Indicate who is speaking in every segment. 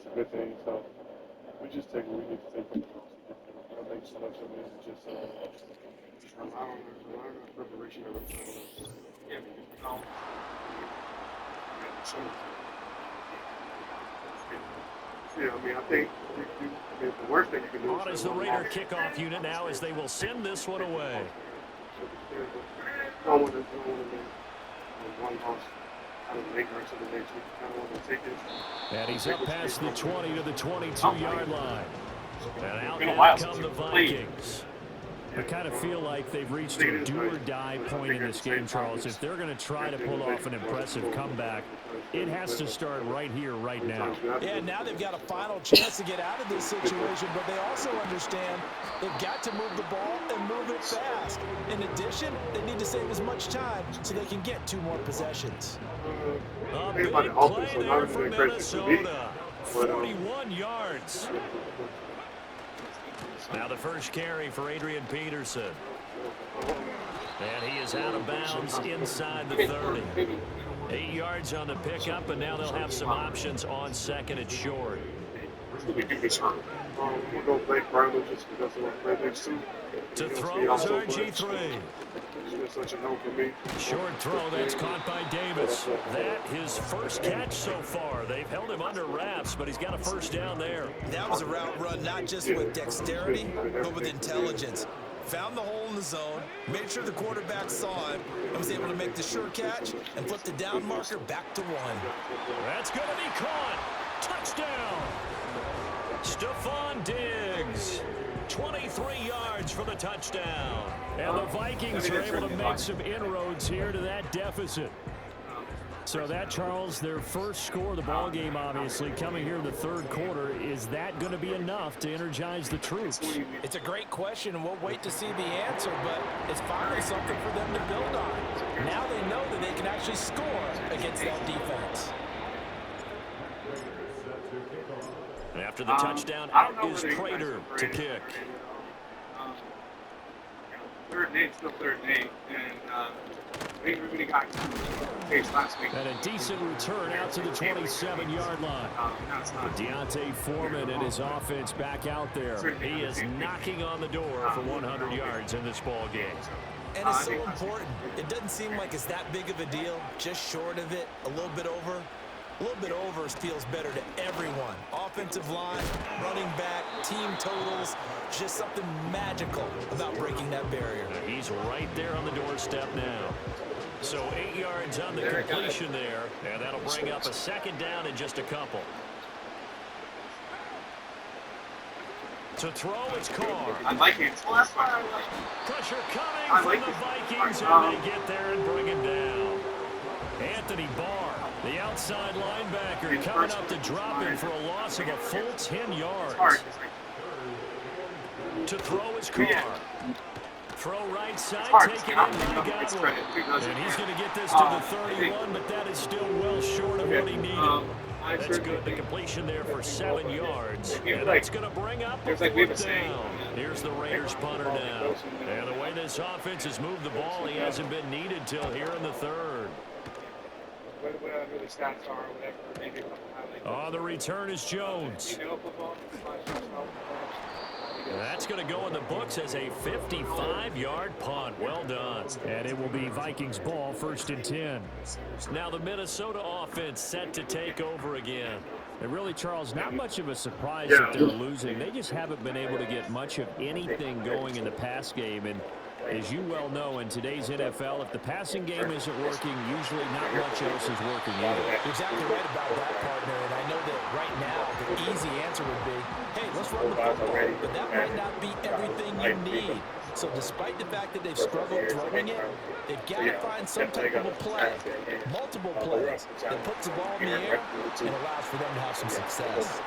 Speaker 1: that's a good thing. So we just take what we need to take from the house. I think so much of it is just allowing preparation of the yeah, I mean, I think the worst thing you can do
Speaker 2: on is the Raider kickoff unit now as they will send this one away.
Speaker 1: Don't want to one loss out of the next week. Kind of want to take this.
Speaker 2: And he's up past the 20 to the 22-yard line. And out now come the Vikings. I kind of feel like they've reached a do-or-die point in this game, Charles. If they're going to try to pull off an impressive comeback, it has to start right here, right now.
Speaker 3: Yeah, now they've got a final chance to get out of this situation, but they also understand they've got to move the ball and move it fast. In addition, they need to save as much time so they can get 2 more possessions.
Speaker 2: A big play there for Minnesota. 41 yards. Now the first carry for Adrian Peterson. And he is out of bounds inside the 30. 8 yards on the pickup, and now they'll have some options on second and short. To throw is RG3. Short throw, that's caught by Davis. That his first catch so far. They've held him under wraps, but he's got a first down there.
Speaker 3: That was a route run not just with dexterity, but with intelligence. Found the hole in the zone, made sure the quarterback saw him, and was able to make the sure catch and flip the down marker back to 1.
Speaker 2: That's going to be caught. Touchdown. Stephon Diggs. 23 yards for the touchdown. And the Vikings are able to make some inroads here to that deficit. So that, Charles, their first score of the ball game, obviously, coming here in the third quarter. Is that going to be enough to energize the troops?
Speaker 3: It's a great question, and we'll wait to see the answer, but it's finally something for them to build on. Now they know that they can actually score against that defense.
Speaker 2: And after the touchdown, out is Prater to kick.
Speaker 1: Third and 8, still third and 8, and we really got case last week.
Speaker 2: And a decent return out to the 27-yard line. Deontay Foreman and his offense back out there. He is knocking on the door for 100 yards in this ball game.
Speaker 3: And it's so important. It doesn't seem like it's that big of a deal. Just short of it, a little bit over. A little bit over feels better to everyone. Offensive line, running back, team totals, just something magical about breaking that barrier.
Speaker 2: He's right there on the doorstep now. So 8 yards on the completion there, and that'll bring up a second down in just a couple. To throw, it's Carr.
Speaker 1: I like it. Well, that's why I like it.
Speaker 2: Pressure coming from the Vikings, and they get there and bring him down. Anthony Barr, the outside linebacker, coming up to drop him for a loss of a full 10 yards. To throw is Carr. Throw right side, take it in by Godwin. And he's going to get this to the 31, but that is still well short of what he needed. That's good. The completion there for 7 yards. And that's going to bring up a fourth down. Here's the Raiders punter now. And the way this offense has moved the ball, he hasn't been needed till here in the third. On the return is Jones. That's going to go in the books as a 55-yard punt. Well done. And it will be Vikings ball, 1st and 10. Now the Minnesota offense set to take over again. And really, Charles, not much of a surprise that they're losing. They just haven't been able to get much of anything going in the pass game. And as you well know, in today's NFL, if the passing game isn't working, usually not much else is working either.
Speaker 3: You're exactly right about that, partner. And I know that right now the easy answer would be, hey, let's run the football. But that might not be everything you need. So despite the fact that they've struggled throwing it, they've got to find some type of a play, multiple plays, that puts the ball in the air and allows for them to have some success.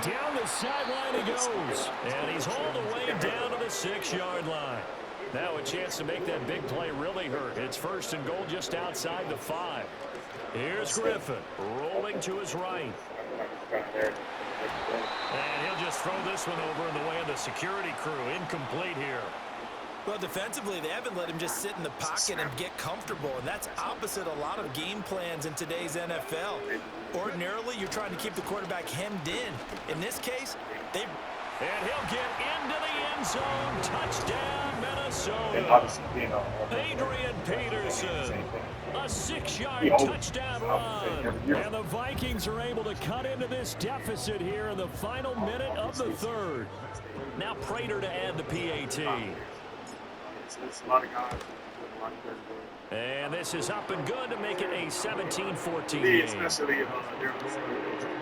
Speaker 2: Down the sideline he goes. And he's all the way down to the 6-yard line. Now a chance to make that big play really hurt. It's 1st and goal just outside the 5. Here's Griffin rolling to his right. And he'll just throw this one over in the way of the security crew. Incomplete here.
Speaker 3: Well, defensively, they haven't let him just sit in the pocket and get comfortable, and that's opposite a lot of game plans in today's NFL. Ordinarily, you're trying to keep the quarterback hemmed in. In this case, they...
Speaker 2: And he'll get into the end zone. Touchdown, Minnesota. Adrian Peterson. A 6-yard touchdown run. And the Vikings are able to cut into this deficit here in the final minute of the third. Now Prater to add the PAT. And this is up and good to make it a 17-14 game.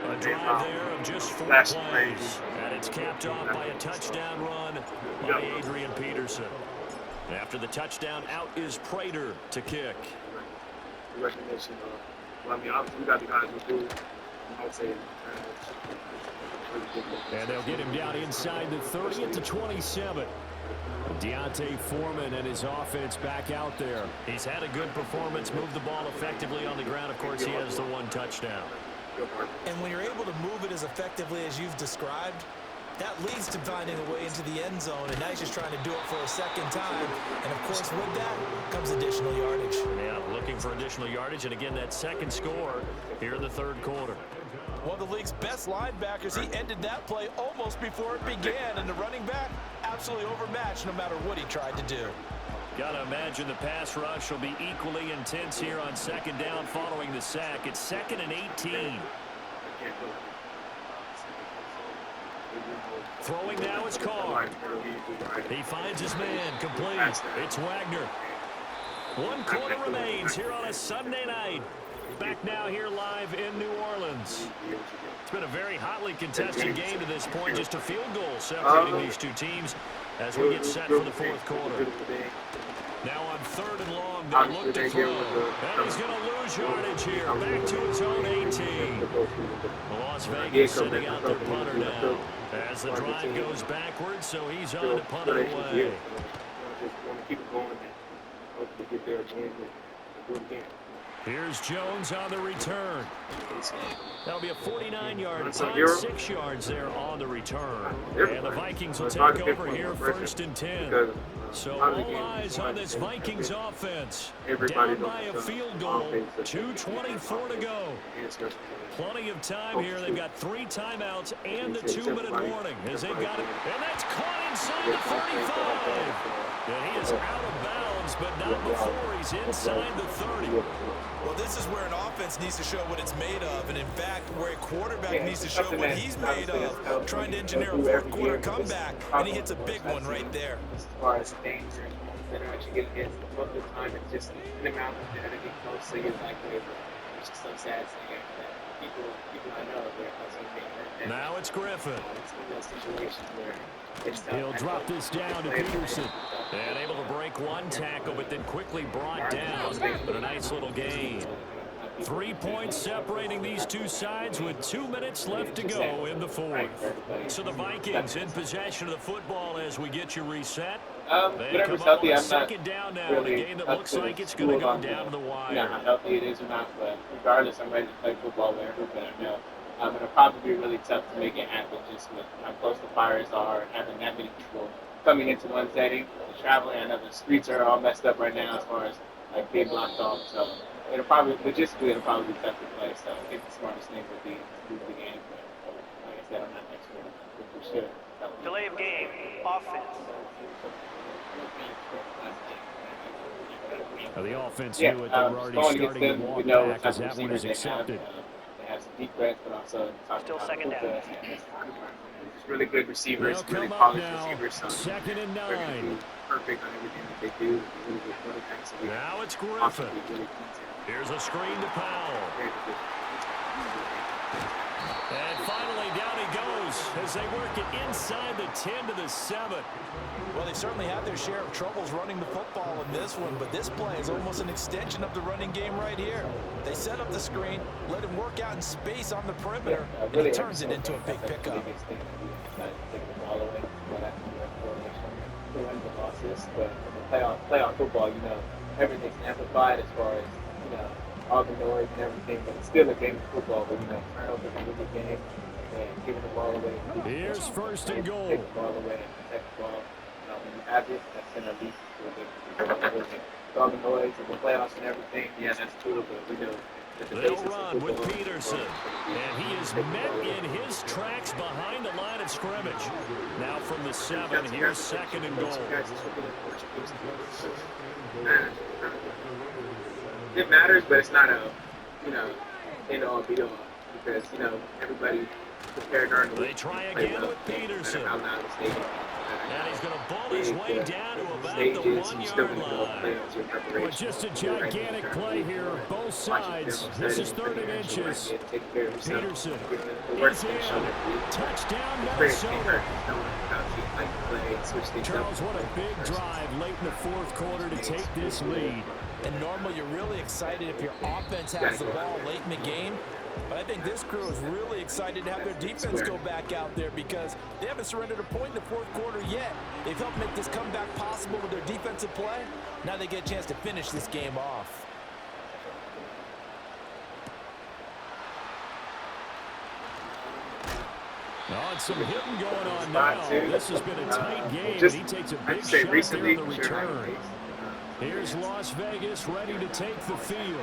Speaker 2: A drive there of just 4 plays. And it's capped off by a touchdown run by Adrian Peterson. After the touchdown, out is Prater to kick.
Speaker 1: Recognition well, I mean, obviously, we got the guys who do. I'll say.
Speaker 2: And they'll get him down inside the 30 at the 27. Deontay Foreman and his offense back out there. He's had a good performance, moved the ball effectively on the ground. Of course, he has the 1 touchdown.
Speaker 3: And when you're able to move it as effectively as you've described, that leads to finding a way into the end zone, and now he's just trying to do it for a second time. And, of course, with that comes additional yardage.
Speaker 2: Yeah, looking for additional yardage, and again, that second score here in the third quarter.
Speaker 3: One of the league's best linebackers, he ended that play almost before it began, and the running back absolutely overmatched no matter what he tried to do.
Speaker 2: Got to imagine the pass rush will be equally intense here on second down following the sack. It's 2nd and 18. Throwing now is Carr. He finds his man, complete. It's Wagner. 1 quarter remains here on a Sunday night. Back now here live in New Orleans. It's been a very hotly contested game to this point. Just a field goal separating these two teams as we get set for the fourth quarter. Now on 3rd and long, they'll look to throw. And he's going to lose yardage here. Back to his own 18. Las Vegas sending out their punter now. As the drive goes backwards, so he's on to punt it away. Here's Jones on the return. That'll be a 49-yard punt, 6 yards there on the return. And the Vikings will take over here 1st and 10. So all eyes on this Vikings offense. Down by a field goal, 2:24 to go. Plenty of time here. They've got 3 timeouts and the 2-minute warning as they've got it. And that's caught inside the 35. And he is out of bounds, but not before he's inside the 30.
Speaker 3: Well, this is where an offense needs to show what it's made of, and in fact, where a quarterback needs to show what he's made of, trying to engineer a fourth-quarter comeback, and he hits a big one right there.
Speaker 4: As far as danger, they're actually getting hit most of the time. It's just in the mountains, they're going to get close to you like whatever. It's just so sad seeing that people I know, they're also being hurt.
Speaker 2: Now it's Griffin.
Speaker 4: It's one of those situations where
Speaker 2: he'll drop this down to Peterson. And able to break 1 tackle, but then quickly brought down. But a nice little gain. 3 points separating these two sides with 2 minutes left to go in the fourth. So the Vikings in possession of the football as we get you reset. They come up on 2nd down now in a game that looks like it's going to go down to the wire.
Speaker 4: You know how healthy it is or not, but regardless, I'm ready to play football with everybody I know. It'll probably be really tough to make it happen just with how close the Pirates are and having that many people coming into one setting. Traveling, I know the streets are all messed up right now as far as like being blocked off. So it'll probably be tough to play. So I think the smartest thing would be to lose the game. But like I said, I'm not an expert, but we should.
Speaker 5: Delay of game, offense.
Speaker 2: The offense knew it. They were already starting to walk back as that one is accepted.
Speaker 4: They have some deep threats, but also
Speaker 5: Still 2nd down.
Speaker 4: It's really good receivers,
Speaker 2: They'll
Speaker 4: really
Speaker 2: come
Speaker 4: polished
Speaker 2: up now.
Speaker 4: receivers. So
Speaker 2: 2nd and
Speaker 4: they're going to
Speaker 2: 9.
Speaker 4: be perfect on everything that they do. Really good quarterbacks. So
Speaker 2: Now it's Griffin. Here's a screen to Powell. And finally, down he goes as they work it inside the 10 to the 7.
Speaker 3: Well, they certainly had their share of troubles running the football in this one, but this play is almost an extension of the running game right here. They set up the screen, let him work out in space on the perimeter, and he turns it into a big pickup.
Speaker 4: But playoff football, you know, everything's amplified as far as, you know, all the noise and everything, but it's still a game of football, but, you know, turnovers are a good game, and giving the ball away.
Speaker 2: Here's 1st and goal.
Speaker 4: Take the ball away and protect the ball. when you have it, that's going to lead to a good result. With all the noise and the playoffs and everything, yeah, that's cool, but we know that the
Speaker 2: They'll
Speaker 4: basis of
Speaker 2: run with
Speaker 4: football.
Speaker 2: Peterson. And he is met in his tracks behind the line of scrimmage. Now from the 7, here's 2nd and goal.
Speaker 4: It matters, but it's not a, end all be all because, everybody prepared during the week.
Speaker 2: They try again with Peterson.
Speaker 4: No matter how loud the stadium is.
Speaker 2: And he's going to ball his way down to about the 1-yard line. But just a gigantic play here, both sides. This is 3rd and inches. Peterson is in. Touchdown, Minnesota. Charles, what a big drive late in the 4th quarter to take this lead.
Speaker 3: And normally you're really excited if your offense has the ball late in the game. But I think this crew is really excited to have their defense go back out there because they haven't surrendered a point in the 4th quarter yet. They've helped make this comeback possible with their defensive play. Now they get a chance to finish this game off.
Speaker 2: Oh, and some hitting going on now. This has been a tight game, and he takes a big shot there in the return. Here's Las Vegas ready to take the field.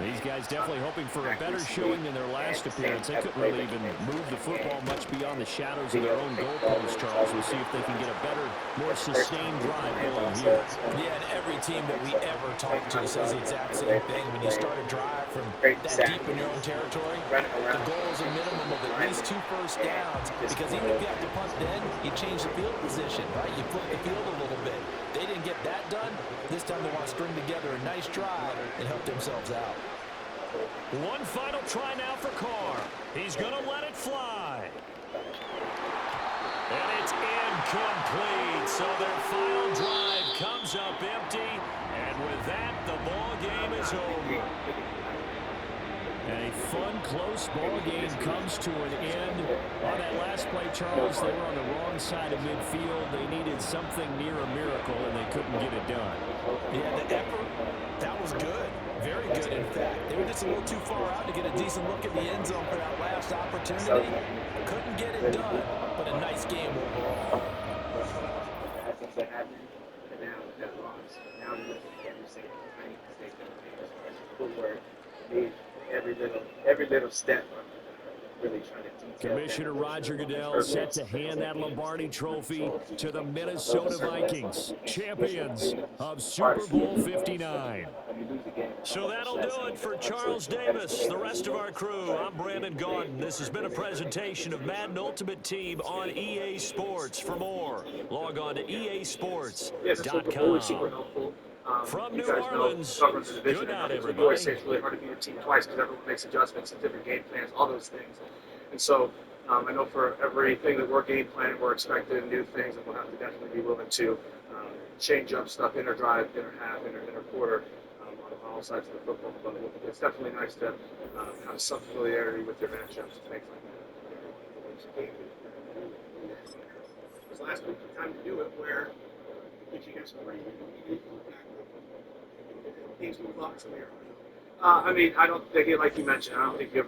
Speaker 2: These guys definitely hoping for a better showing than their last appearance. They couldn't really even move the football much beyond the shadows of their own goalpost, Charles. We'll see if they can get a better, more sustained drive going here.
Speaker 3: Yeah, and every team that we ever talk to says the exact same thing. When you start a drive from that deep in your own territory, the goal is a minimum of at least 2 first downs. Because even if you have to punt then, you change the field position, right? You flip the field a little bit. They didn't get that done. This time they want to string together a nice drive and help themselves out.
Speaker 2: One final try now for Carr. He's going to let it fly. And it's incomplete. So their final drive comes up empty. And with that, the ball game is over. And a fun, close ball game comes to an end. On that last play, Charles, they were on the wrong side of midfield. They needed something near a miracle, and they couldn't get it done.
Speaker 3: Yeah, the effort, that was good. Very good, in fact. They were just a little too far out to get a decent look at the end zone for that last opportunity. Couldn't get it done, but a nice game overall.
Speaker 4: Every little step. Really trying to detail.
Speaker 2: Commissioner Roger Goodell set to hand that Lombardi Trophy to the Minnesota Vikings, champions of Super Bowl 59. So that'll do it for Charles Davis, the rest of our crew. I'm Brandon Gaudin. This has been a presentation of Madden Ultimate Team on EA Sports. For more, log on to easports.com. From New Orleans, good night, everybody.
Speaker 1: It's really hard to beat a team twice because everyone makes adjustments and different game plans, all those things. And so I know for everything that we're game planning, we're expecting new things, and we'll have to definitely be willing to change up stuff, inner drive, inner half, inner quarter, on all sides of the football. But it's definitely nice to have some familiarity with your matchups and things like that. It was last week the time to do it where you guys are ready. Things move up from here. I mean, I don't think, like you mentioned, I don't think you ever